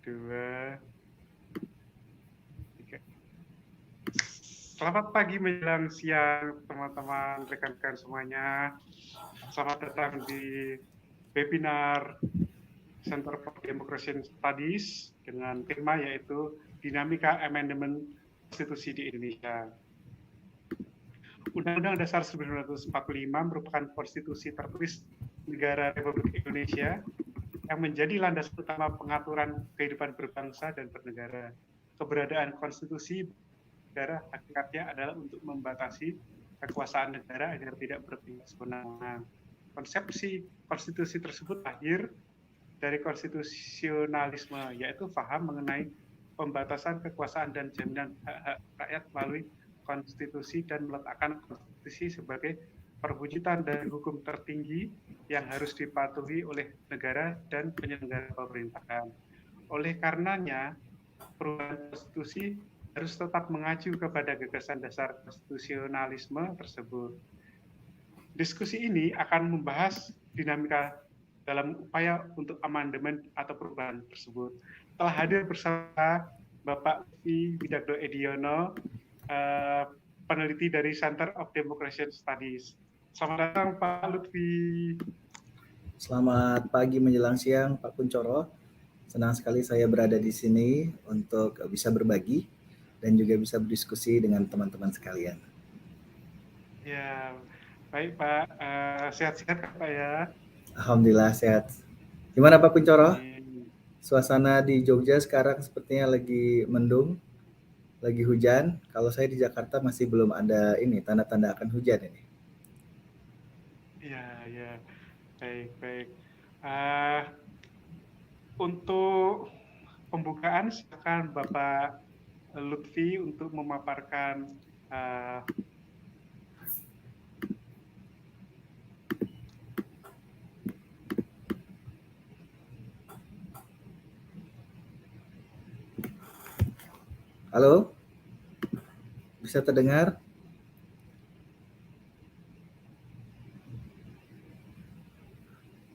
2, 3. Selamat pagi menjelang siang teman-teman, rekan-rekan semuanya. Selamat datang di webinar Center for Democracy Studies dengan tema yaitu Dinamika Amandemen Konstitusi di Indonesia. Undang-Undang Dasar 1945 merupakan konstitusi tertulis negara Republik Indonesia yang menjadi landasan utama pengaturan kehidupan berbangsa dan bernegara. Keberadaan konstitusi negara hakikatnya adalah untuk membatasi kekuasaan negara agar tidak bertindak semena-mena. Konsepsi konstitusi tersebut lahir dari konstitusionalisme, yaitu paham mengenai pembatasan kekuasaan dan jaminan hak-hak rakyat melalui konstitusi dan meletakkan konstitusi sebagai perwujudan dari hukum tertinggi yang harus dipatuhi oleh negara dan penyelenggara pemerintahan. Oleh karenanya, perubahan konstitusi harus tetap mengacu kepada gagasan dasar konstitusionalisme tersebut. Diskusi ini akan membahas dinamika dalam upaya untuk amandemen atau perubahan tersebut. Telah hadir bersama Bapak Lutfi Widagdo Ediono, peneliti dari Center of Democracy Studies. Selamat datang Pak Lutfi. Selamat pagi menjelang siang Pak Kuncoro. Senang sekali saya berada di sini untuk bisa berbagi dan juga bisa berdiskusi dengan teman-teman sekalian. Ya, baik Pak. Sehat-sehat kan Pak ya? Alhamdulillah sehat. Gimana Pak Kuncoro? Suasana di Jogja sekarang sepertinya lagi mendung, lagi hujan. Kalau saya di Jakarta masih belum ada ini tanda-tanda akan hujan ini. Ya, baik. Untuk pembukaan silakan Bapak Lutfi untuk memaparkan Halo? Bisa terdengar?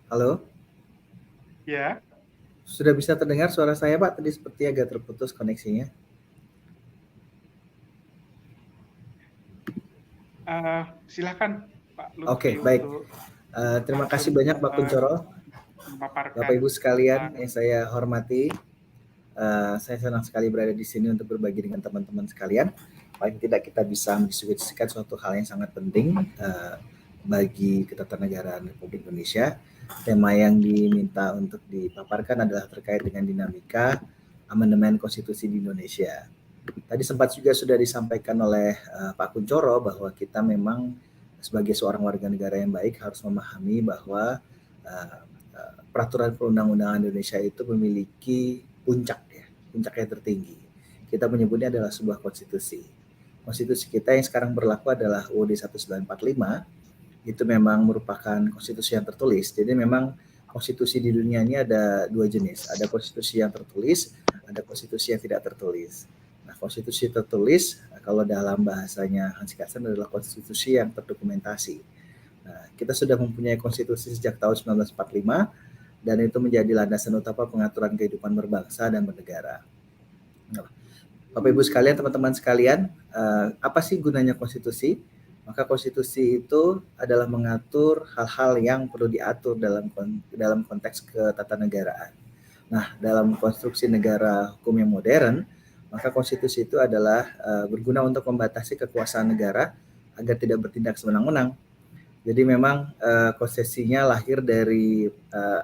Halo? Ya. Sudah bisa terdengar suara saya Pak? Tadi seperti agak terputus koneksinya. Silakan Pak Lutfi. Oke, baik. Terima kasih banyak Pak Kuncoro. Bapak Ibu sekalian yang saya hormati, saya senang sekali berada di sini untuk berbagi dengan teman-teman sekalian. Paling tidak kita bisa mendiskusikan suatu hal yang sangat penting bagi ketatanegaraan Republik Indonesia. Tema yang diminta untuk dipaparkan adalah terkait dengan dinamika amandemen konstitusi di Indonesia. Tadi sempat juga sudah disampaikan oleh Pak Kuncoro bahwa kita memang sebagai seorang warga negara yang baik harus memahami bahwa peraturan perundang-undangan Indonesia itu memiliki puncak yang tertinggi. Kita menyebutnya adalah sebuah konstitusi. Konstitusi kita yang sekarang berlaku adalah UUD 1945. Itu memang merupakan konstitusi yang tertulis. Jadi memang konstitusi di dunia ini ada dua jenis. Ada konstitusi yang tertulis, ada konstitusi yang tidak tertulis. Nah, konstitusi tertulis kalau dalam bahasanya Hans Kelsen adalah konstitusi yang terdokumentasi. Nah, kita sudah mempunyai konstitusi sejak tahun 1945 dan itu menjadi landasan utama pengaturan kehidupan berbangsa dan bernegara. Nah, Bapak Ibu sekalian, teman-teman sekalian, apa sih gunanya konstitusi? Maka konstitusi itu adalah mengatur hal-hal yang perlu diatur dalam konteks ketatanegaraan. Nah, dalam konstruksi negara hukum yang modern, maka konstitusi itu adalah berguna untuk membatasi kekuasaan negara agar tidak bertindak sewenang-wenang. Jadi memang konsesinya lahir dari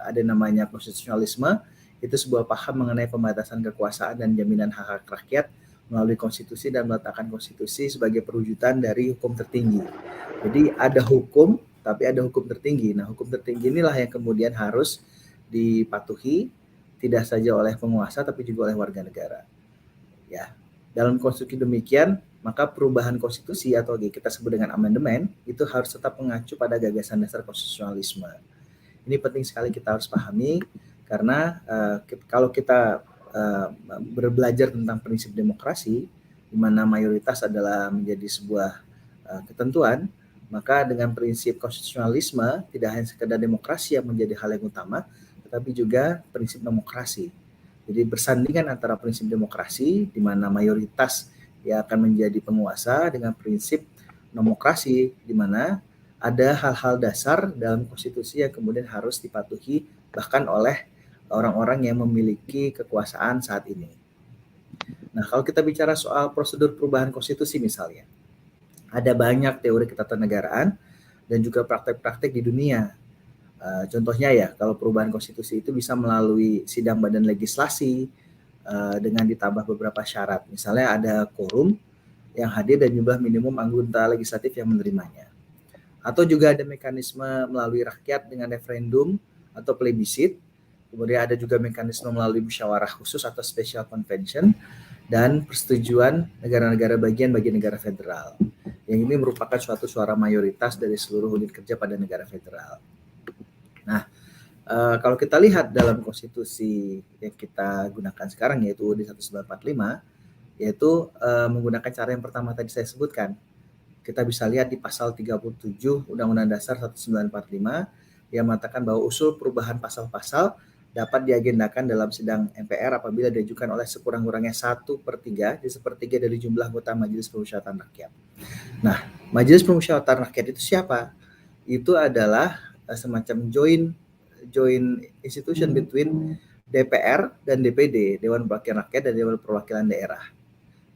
ada namanya konstitusionalisme, itu sebuah paham mengenai pembatasan kekuasaan dan jaminan hak-hak rakyat melalui konstitusi dan meletakkan konstitusi sebagai perwujudan dari hukum tertinggi. Jadi ada hukum, tapi ada hukum tertinggi. Nah, hukum tertinggi inilah yang kemudian harus dipatuhi tidak saja oleh penguasa tapi juga oleh warga negara. Ya, dalam konstruksi demikian, maka perubahan konstitusi atau kita sebut dengan amandemen itu harus tetap mengacu pada gagasan dasar konstitusionalisme. Ini penting sekali kita harus pahami karena kalau kita berbelajar tentang prinsip demokrasi, di mana mayoritas adalah menjadi sebuah ketentuan, maka dengan prinsip konstitusionalisme tidak hanya sekedar demokrasi yang menjadi hal yang utama, tetapi juga prinsip demokrasi. Jadi bersandingan antara prinsip demokrasi, di mana mayoritas yang akan menjadi penguasa, dengan prinsip nomokrasi, di mana ada hal-hal dasar dalam konstitusi yang kemudian harus dipatuhi bahkan oleh orang-orang yang memiliki kekuasaan saat ini. Nah, kalau kita bicara soal prosedur perubahan konstitusi misalnya, ada banyak teori ketatanegaraan dan juga praktek-praktek di dunia. Contohnya ya, kalau perubahan konstitusi itu bisa melalui sidang badan legislasi dengan ditambah beberapa syarat. Misalnya ada quorum yang hadir dan jumlah minimum anggota legislatif yang menerimanya. Atau juga ada mekanisme melalui rakyat dengan referendum atau plebiscit. Kemudian ada juga mekanisme melalui musyawarah khusus atau special convention dan persetujuan negara-negara bagian bagi negara federal. Yang ini merupakan suatu suara mayoritas dari seluruh unit kerja pada negara federal. Nah, kalau kita lihat dalam konstitusi yang kita gunakan sekarang yaitu UUD 1945, yaitu menggunakan cara yang pertama tadi saya sebutkan. Kita bisa lihat di pasal 37 Undang-Undang Dasar 1945 yang mengatakan bahwa usul perubahan pasal-pasal dapat diagendakan dalam sidang MPR apabila diajukan oleh sekurang-kurangnya 1/3, jadi 1/3 dari jumlah anggota Majelis Permusyawaratan Rakyat. Nah, Majelis Permusyawaratan Rakyat itu siapa? Itu adalah semacam joint institution between DPR dan DPD, Dewan Perwakilan Rakyat dan Dewan Perwakilan Daerah.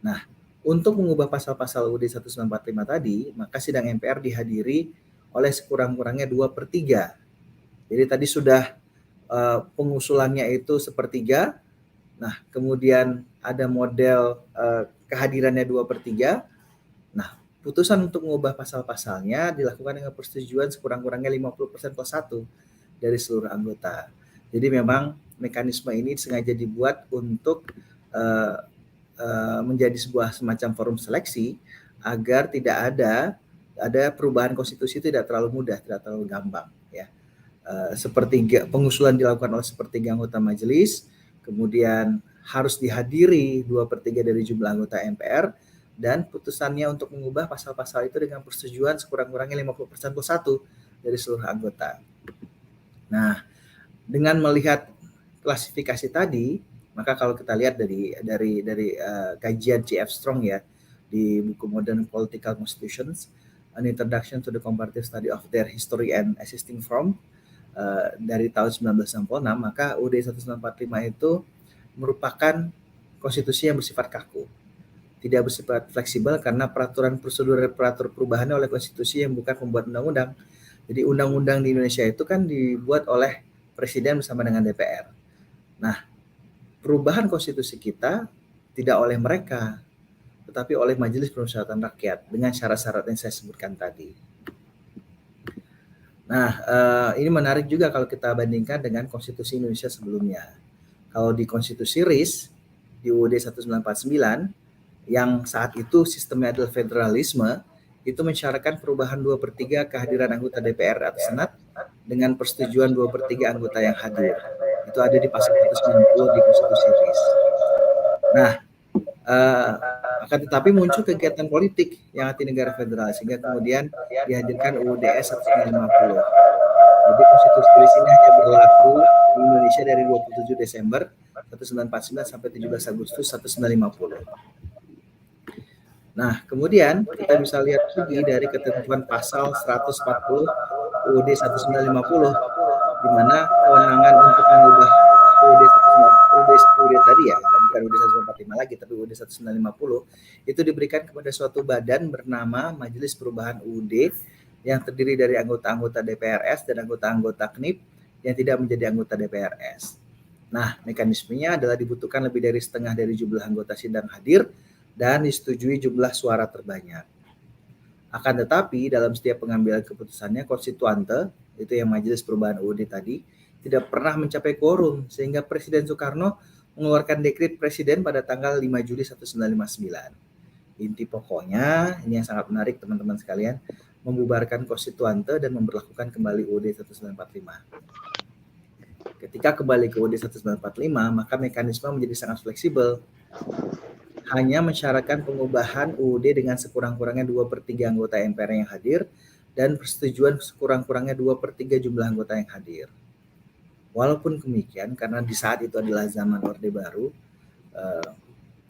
Nah, untuk mengubah pasal-pasal UUD 1945 tadi, maka sidang MPR dihadiri oleh sekurang-kurangnya 2/3. Jadi tadi sudah pengusulannya itu 1/3. Nah, kemudian ada model kehadirannya 2/3. Nah, putusan untuk mengubah pasal-pasalnya dilakukan dengan persetujuan sekurang-kurangnya 50% plus 1 dari seluruh anggota. Jadi memang mekanisme ini sengaja dibuat untuk menjadi sebuah semacam forum seleksi agar tidak ada perubahan konstitusi tidak terlalu mudah, tidak terlalu gampang. Ya, sepertiga pengusulan dilakukan oleh 1/3 anggota majelis, kemudian harus dihadiri 2/3 dari jumlah anggota MPR. Dan putusannya untuk mengubah pasal-pasal itu dengan persetujuan sekurang-kurangnya 50% plus 1 dari seluruh anggota. Nah, dengan melihat klasifikasi tadi, maka kalau kita lihat dari kajian C.F. Strong ya di buku Modern Political Constitutions, An Introduction to the Comparative Study of Their History and Existing Form dari tahun 1966, maka UUD 1945 itu merupakan konstitusi yang bersifat kaku. Tidak bersifat fleksibel karena peraturan prosedur peratur perubahannya oleh konstitusi yang bukan pembuat undang-undang. Jadi undang-undang di Indonesia itu kan dibuat oleh presiden bersama dengan DPR. Nah, perubahan konstitusi kita tidak oleh mereka, tetapi oleh Majelis Permusyawaratan Rakyat dengan syarat-syarat yang saya sebutkan tadi. Nah, ini menarik juga kalau kita bandingkan dengan konstitusi Indonesia sebelumnya. Kalau di konstitusi RIS di UUD 1949 yang saat itu sistemnya adalah federalisme, itu mensyaratkan perubahan 2/3 kehadiran anggota DPR atau Senat dengan persetujuan 2/3 anggota yang hadir. Itu ada di pasal 190 di konstitusi RIS. Nah, akan tetapi muncul kegiatan politik yang anti negara federal sehingga kemudian dihadirkan UUDS 1950. Jadi konstitusi RIS ini hanya berlaku di Indonesia dari 27 Desember 1949 sampai 17 Agustus 1950. Nah, kemudian kita bisa lihat lagi dari ketentuan pasal 140 UUD 1950 di mana kewenangan untuk mengubah UUD tadi ya, bukan UUD 1945 lagi tapi UUD 1950 itu diberikan kepada suatu badan bernama Majelis Perubahan UUD yang terdiri dari anggota-anggota DPRS dan anggota-anggota KNIP yang tidak menjadi anggota DPRS. Nah, mekanismenya adalah dibutuhkan lebih dari setengah dari jumlah anggota sidang hadir dan disetujui jumlah suara terbanyak. Akan tetapi dalam setiap pengambilan keputusannya konstituante, itu yang Majelis Perubahan UUD tadi, tidak pernah mencapai quorum sehingga Presiden Soekarno mengeluarkan dekret presiden pada tanggal 5 Juli 1959. Inti pokoknya, ini yang sangat menarik teman-teman sekalian, membubarkan konstituante dan memberlakukan kembali UUD 1945. Ketika kembali ke UUD 1945, maka mekanisme menjadi sangat fleksibel. Hanya mensyaratkan pengubahan UUD dengan sekurang-kurangnya 2/3 anggota MPR yang hadir dan persetujuan sekurang-kurangnya 2/3 jumlah anggota yang hadir. Walaupun demikian, karena di saat itu adalah zaman Orde Baru,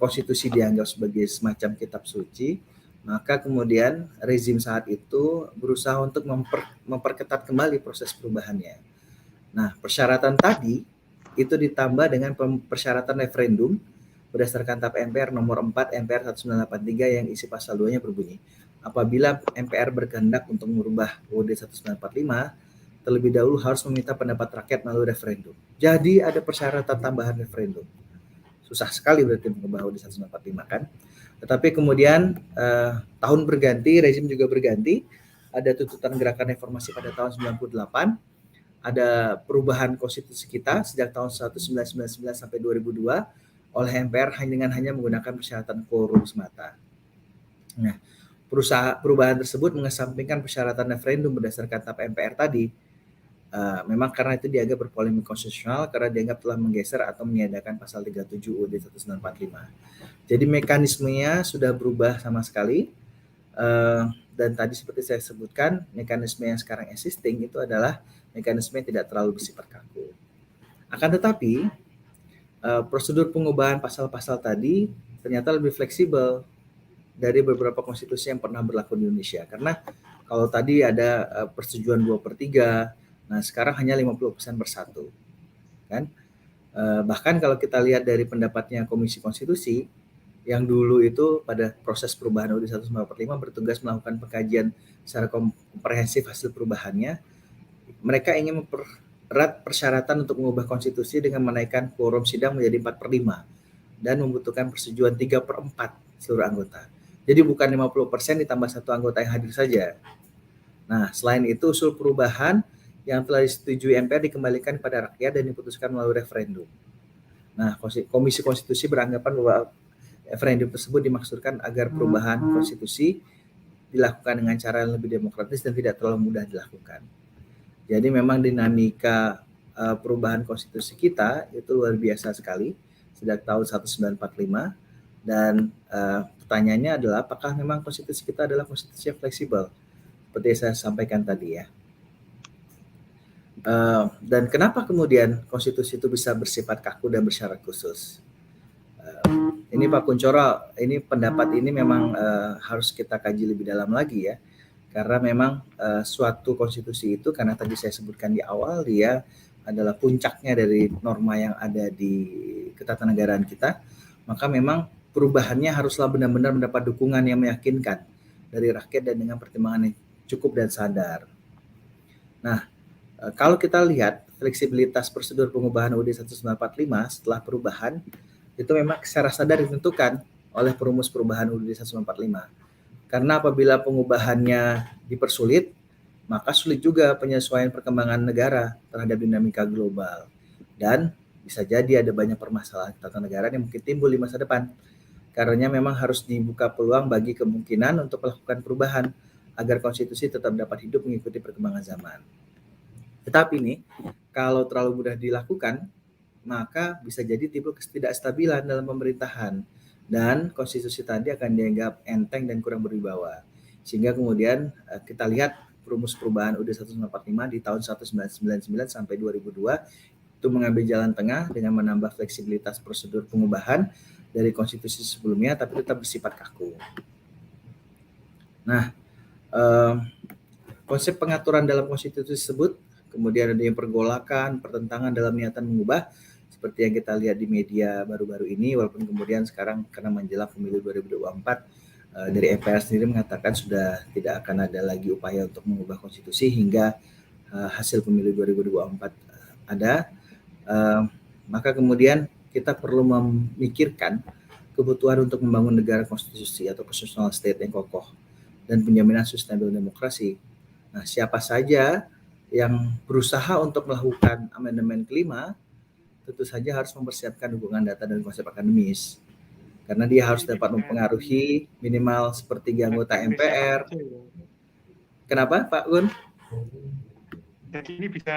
konstitusi dianggap sebagai semacam kitab suci, maka kemudian rezim saat itu berusaha untuk memperketat kembali proses perubahannya. Nah, persyaratan tadi itu ditambah dengan persyaratan referendum berdasarkan TAP MPR nomor 4 MPR 1983 yang isi pasal 2-nya berbunyi, apabila MPR berkehendak untuk merubah UUD 1945, terlebih dahulu harus meminta pendapat rakyat melalui referendum. Jadi ada persyaratan tambahan referendum. Susah sekali berarti mengubah UUD 1945 kan. Tetapi kemudian tahun berganti, rezim juga berganti. Ada tuntutan gerakan reformasi pada tahun 98. Ada perubahan konstitusi kita sejak tahun 1999 sampai 2002 oleh MPR hanya menggunakan persyaratan quorum semata. Nah, perubahan tersebut mengesampingkan persyaratan referendum berdasarkan TAP MPR tadi. Memang karena itu dianggap berpolemik konstitusional karena dianggap telah menggeser atau meniadakan pasal 37 UUD 1945. Jadi mekanismenya sudah berubah sama sekali, dan tadi seperti saya sebutkan, mekanisme yang sekarang existing itu adalah mekanisme yang tidak terlalu bersifat kaku. Akan tetapi prosedur pengubahan pasal-pasal tadi ternyata lebih fleksibel dari beberapa konstitusi yang pernah berlaku di Indonesia. Karena kalau tadi ada persetujuan 2/3, nah sekarang hanya 50%/1. Kan? Bahkan kalau kita lihat dari pendapatnya Komisi Konstitusi, yang dulu itu pada proses perubahan UUD 1945 bertugas melakukan pengkajian secara komprehensif hasil perubahannya, mereka ingin mempererat persyaratan untuk mengubah konstitusi dengan menaikkan quorum sidang menjadi 4/5 dan membutuhkan persetujuan 3/4 seluruh anggota. Jadi bukan 50% ditambah satu anggota yang hadir saja. Nah, selain itu usul perubahan yang telah disetujui MPR dikembalikan kepada rakyat dan diputuskan melalui referendum. Nah, Komisi Konstitusi beranggapan bahwa referendum tersebut dimaksudkan agar perubahan konstitusi dilakukan dengan cara yang lebih demokratis dan tidak terlalu mudah dilakukan. Jadi memang dinamika perubahan konstitusi kita itu luar biasa sekali sejak tahun 1945, dan pertanyaannya adalah apakah memang konstitusi kita adalah konstitusi yang fleksibel seperti yang saya sampaikan tadi ya. Dan kenapa kemudian konstitusi itu bisa bersifat kaku dan bersyarat khusus? Ini Pak Kunchoro, ini pendapat ini memang harus kita kaji lebih dalam lagi ya, karena memang suatu konstitusi itu, karena tadi saya sebutkan di awal, dia adalah puncaknya dari norma yang ada di ketatanegaraan kita, maka memang perubahannya haruslah benar-benar mendapat dukungan yang meyakinkan dari rakyat dan dengan pertimbangan yang cukup dan sadar. Nah, kalau kita lihat fleksibilitas prosedur pengubahan UUD 1945 setelah perubahan, itu memang secara sadar ditentukan oleh perumus perubahan UUD 1945. Karena apabila pengubahannya dipersulit, maka sulit juga penyesuaian perkembangan negara terhadap dinamika global. Dan bisa jadi ada banyak permasalahan ketatanegaraan yang mungkin timbul di masa depan. Karena memang harus dibuka peluang bagi kemungkinan untuk melakukan perubahan agar konstitusi tetap dapat hidup mengikuti perkembangan zaman. Tetapi nih, kalau terlalu mudah dilakukan, maka bisa jadi timbul ketidakstabilan dalam pemerintahan dan konstitusi tadi akan dianggap enteng dan kurang berwibawa. Sehingga kemudian kita lihat rumus perubahan UUD 1945 di tahun 1999 sampai 2002 itu mengambil jalan tengah dengan menambah fleksibilitas prosedur pengubahan dari konstitusi sebelumnya tapi tetap bersifat kaku. Nah, konsep pengaturan dalam konstitusi tersebut kemudian ada yang pergolakan, pertentangan dalam niatan mengubah, seperti yang kita lihat di media baru-baru ini, walaupun kemudian sekarang karena menjelang pemilu 2024, dari MPR sendiri mengatakan sudah tidak akan ada lagi upaya untuk mengubah konstitusi hingga hasil pemilu 2024 ada, maka kemudian kita perlu memikirkan kebutuhan untuk membangun negara konstitusi atau constitutional state yang kokoh dan penjaminan sustainable demokrasi. Nah, siapa saja yang berusaha untuk melakukan amandemen kelima tentu saja harus mempersiapkan dukungan data dan konsep akademis, karena dia harus dapat mempengaruhi minimal sepertiga anggota MPR. Kenapa Pak Gun? Jadi ini bisa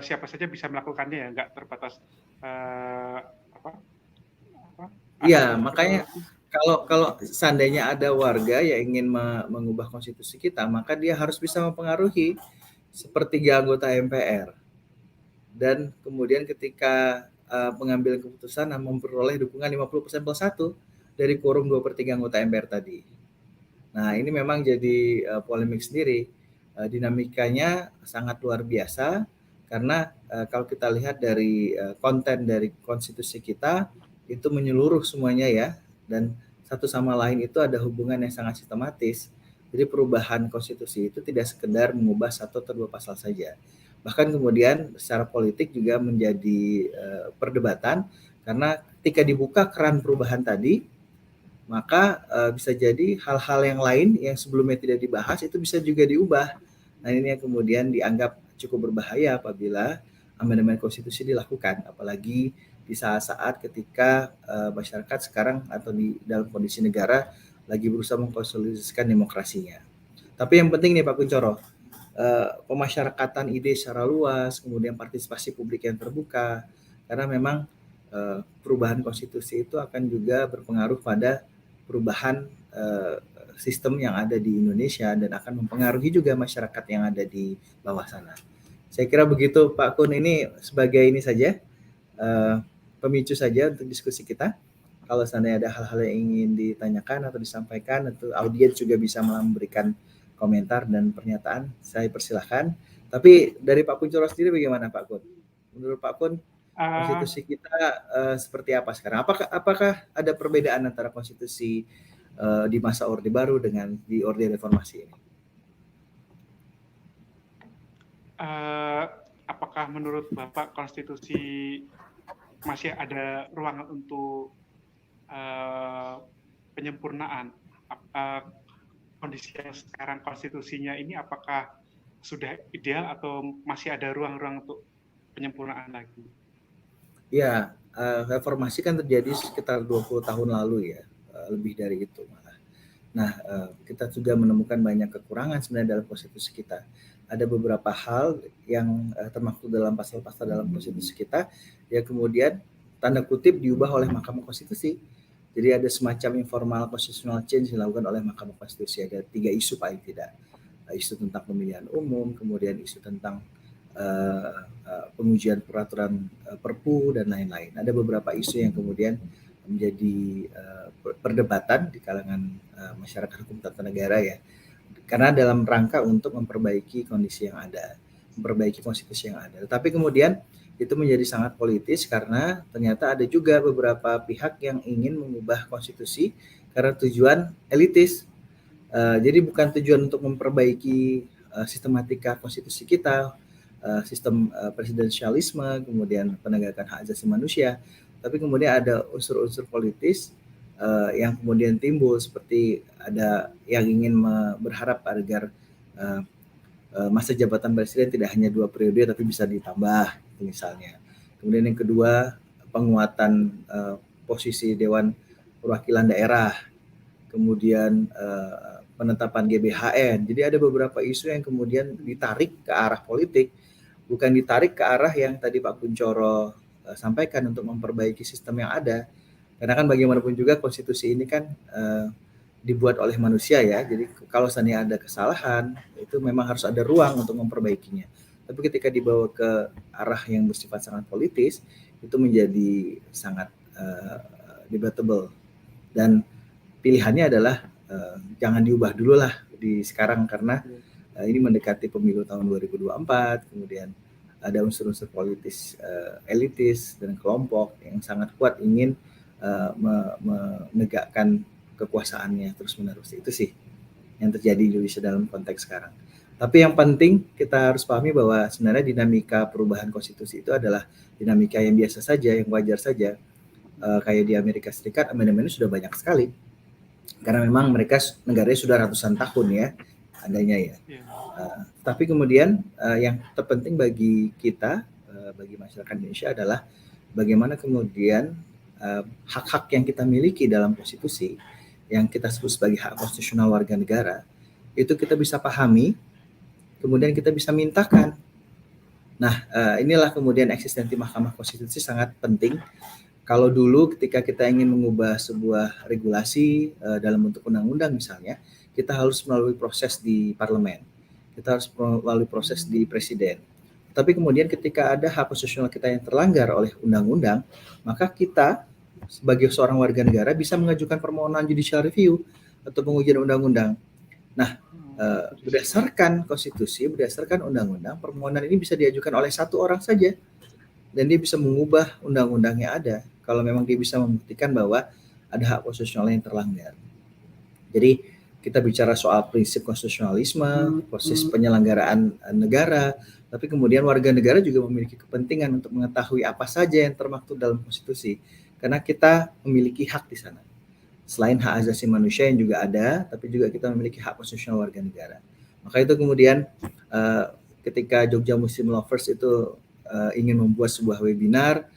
siapa saja bisa melakukannya ya, nggak terbatas Iya, makanya kalau seandainya ada warga yang ingin mengubah konstitusi kita, maka dia harus bisa mempengaruhi sepertiga anggota MPR. dan kemudian ketika pengambilan keputusan memperoleh dukungan 50% plus 1 dari quorum 2/3 anggota MPR tadi. Nah, ini memang jadi polemik sendiri. Dinamikanya sangat luar biasa karena kalau kita lihat dari konten dari konstitusi kita itu menyeluruh semuanya ya, dan satu sama lain itu ada hubungan yang sangat sistematis. Jadi perubahan konstitusi itu tidak sekedar mengubah satu atau dua pasal saja. Bahkan kemudian secara politik juga menjadi perdebatan karena ketika dibuka keran perubahan tadi, maka bisa jadi hal-hal yang lain yang sebelumnya tidak dibahas itu bisa juga diubah. Nah, ini yang kemudian dianggap cukup berbahaya apabila amandemen konstitusi dilakukan, apalagi di saat-saat ketika masyarakat sekarang atau di dalam kondisi negara lagi berusaha mengkonsolidasikan demokrasinya. Tapi yang penting nih Pak Kuncoro, pemasyarakatan ide secara luas, kemudian partisipasi publik yang terbuka, karena memang perubahan konstitusi itu akan juga berpengaruh pada perubahan sistem yang ada di Indonesia dan akan mempengaruhi juga masyarakat yang ada di bawah sana. Saya kira begitu Pak Kun, ini sebagai ini saja pemicu saja untuk diskusi kita. Kalau seandainya ada hal-hal yang ingin ditanyakan atau disampaikan, atau audiens juga bisa memberikan komentar dan pernyataan, saya persilahkan. Tapi dari Pak Kuncoro sendiri bagaimana Pak Kun? Menurut Pak Kun, konstitusi kita seperti apa sekarang? Apakah ada perbedaan antara konstitusi di masa Orde Baru dengan di Orde Reformasi ini? Apakah menurut Bapak konstitusi masih ada ruang untuk penyempurnaan? Kondisi yang sekarang konstitusinya ini apakah sudah ideal atau masih ada ruang-ruang untuk penyempurnaan lagi? Ya, reformasi kan terjadi sekitar 20 tahun lalu ya, lebih dari itu malah. Nah, kita juga menemukan banyak kekurangan sebenarnya dalam konstitusi kita. Ada beberapa hal yang termaktub dalam pasal-pasal dalam konstitusi kita, ya kemudian tanda kutip diubah oleh Mahkamah Konstitusi. Jadi ada semacam informal constitutional change dilakukan oleh Mahkamah Konstitusi. Ada 3 isu paling tidak. Isu tentang pemilihan umum, kemudian isu tentang pengujian peraturan Perpu dan lain-lain. Ada beberapa isu yang kemudian menjadi perdebatan di kalangan masyarakat hukum tata negara ya. Karena dalam rangka untuk memperbaiki kondisi yang ada, memperbaiki konstitusi yang ada. Tetapi kemudian itu menjadi sangat politis karena ternyata ada juga beberapa pihak yang ingin mengubah konstitusi karena tujuan elitis. Jadi bukan tujuan untuk memperbaiki sistematika konstitusi kita, sistem presidensialisme, kemudian penegakan hak asasi manusia, tapi kemudian ada unsur-unsur politis yang kemudian timbul, seperti ada yang ingin berharap agar masa jabatan presiden tidak hanya 2 periode tapi bisa ditambah misalnya. Kemudian yang kedua, penguatan posisi Dewan Perwakilan Daerah, kemudian penetapan GBHN. Jadi ada beberapa isu yang kemudian ditarik ke arah politik, bukan ditarik ke arah yang tadi Pak Kuncoro sampaikan untuk memperbaiki sistem yang ada. Karena kan bagaimanapun juga konstitusi ini kan dibuat oleh manusia ya. Jadi kalau seandainya ada kesalahan, itu memang harus ada ruang untuk memperbaikinya. Tapi ketika dibawa ke arah yang bersifat sangat politis, itu menjadi sangat debatable. Dan pilihannya adalah jangan diubah dulu lah di sekarang, karena ini mendekati pemilu tahun 2024, kemudian ada unsur-unsur politis elitis dan kelompok yang sangat kuat ingin menegakkan kekuasaannya terus-menerus. Itu sih yang terjadi di Indonesia dalam konteks sekarang. Tapi yang penting kita harus pahami bahwa sebenarnya dinamika perubahan konstitusi itu adalah dinamika yang biasa saja, yang wajar saja. Kayak di Amerika Serikat, amandemennya sudah banyak sekali. Karena memang mereka negaranya sudah ratusan tahun ya adanya ya. Tapi kemudian yang terpenting bagi kita, bagi masyarakat Indonesia adalah bagaimana kemudian hak-hak yang kita miliki dalam konstitusi, yang kita sebut sebagai hak konstitusional warga negara, itu kita bisa pahami, kemudian kita bisa mintakan. Nah, inilah kemudian eksistensi Mahkamah Konstitusi sangat penting. Kalau dulu ketika kita ingin mengubah sebuah regulasi dalam bentuk undang-undang misalnya, kita harus melalui proses di parlemen, kita harus melalui proses di presiden. Tapi kemudian ketika ada hak konstitusional kita yang terlanggar oleh undang-undang, maka kita sebagai seorang warga negara bisa mengajukan permohonan judicial review atau pengujian undang-undang. Nah, berdasarkan konstitusi, berdasarkan undang-undang, permohonan ini bisa diajukan oleh satu orang saja, dan dia bisa mengubah undang-undang yang ada kalau memang dia bisa membuktikan bahwa ada hak konstitusional yang terlanggar. Jadi kita bicara soal prinsip konstitusionalisme, proses penyelenggaraan negara, tapi kemudian warga negara juga memiliki kepentingan untuk mengetahui apa saja yang termaktub dalam konstitusi, karena kita memiliki hak di sana. Selain hak asasi manusia yang juga ada, tapi juga kita memiliki hak konstitusional warga negara. Maka itu kemudian ketika Jogja Muslim Lovers itu ingin membuat sebuah webinar,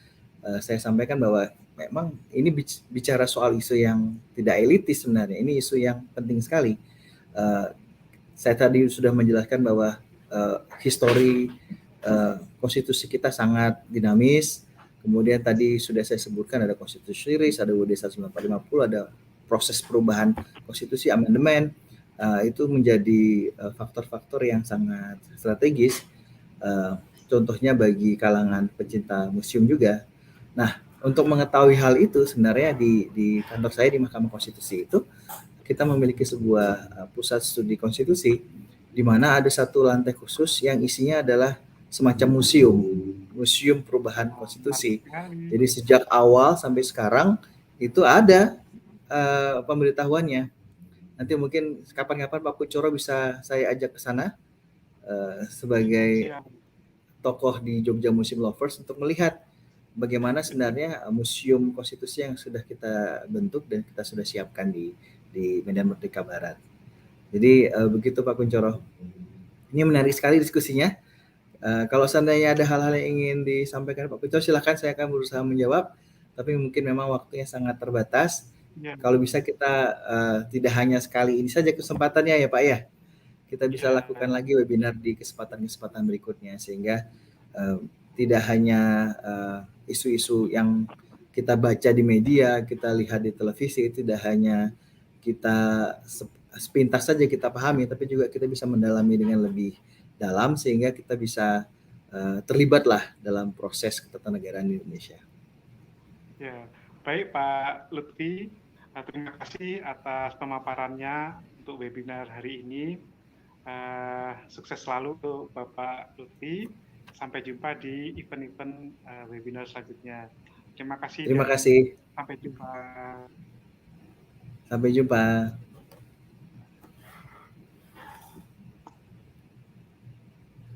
saya sampaikan bahwa memang ini bicara soal isu yang tidak elitis sebenarnya, ini isu yang penting sekali. Saya tadi sudah menjelaskan bahwa histori konstitusi kita sangat dinamis. Kemudian tadi sudah saya sebutkan ada konstitusi RIS, ada UUD 1950, ada proses perubahan konstitusi amandemen. Itu menjadi faktor-faktor yang sangat strategis. Contohnya bagi kalangan pecinta museum juga. Nah, untuk mengetahui hal itu sebenarnya di kantor saya di Mahkamah Konstitusi itu kita memiliki sebuah pusat studi konstitusi di mana ada satu lantai khusus yang isinya adalah semacam museum perubahan konstitusi. Jadi sejak awal sampai sekarang itu ada pemberitahuannya. Nanti mungkin kapan-kapan Pak Kuncoro bisa saya ajak ke sana sebagai tokoh di Jogja Muslim Lovers untuk melihat bagaimana sebenarnya museum konstitusi yang sudah kita bentuk dan kita sudah siapkan di Medan Merdeka Barat. Jadi begitu Pak Kuncoro. Ini menarik sekali diskusinya. Kalau seandainya ada hal-hal yang ingin disampaikan Pak Kuncoro, silakan, saya akan berusaha menjawab. Tapi mungkin memang waktunya sangat terbatas. Ya. Kalau bisa kita tidak hanya sekali ini saja kesempatannya ya Pak ya. Kita bisa lakukan lagi webinar di kesempatan-kesempatan berikutnya sehingga tidak hanya isu-isu yang kita baca di media, kita lihat di televisi, tidak hanya kita sepintas saja kita pahami, tapi juga kita bisa mendalami dengan lebih dalam sehingga kita bisa terlibatlah dalam proses ketatanegaraan di Indonesia. Ya, baik Pak Lutfi, terima kasih atas pemaparannya untuk webinar hari ini. Sukses selalu untuk Bapak Lutfi. Sampai jumpa di event-event webinar selanjutnya. Terima kasih. Terima kasih. Sampai jumpa. Sampai jumpa.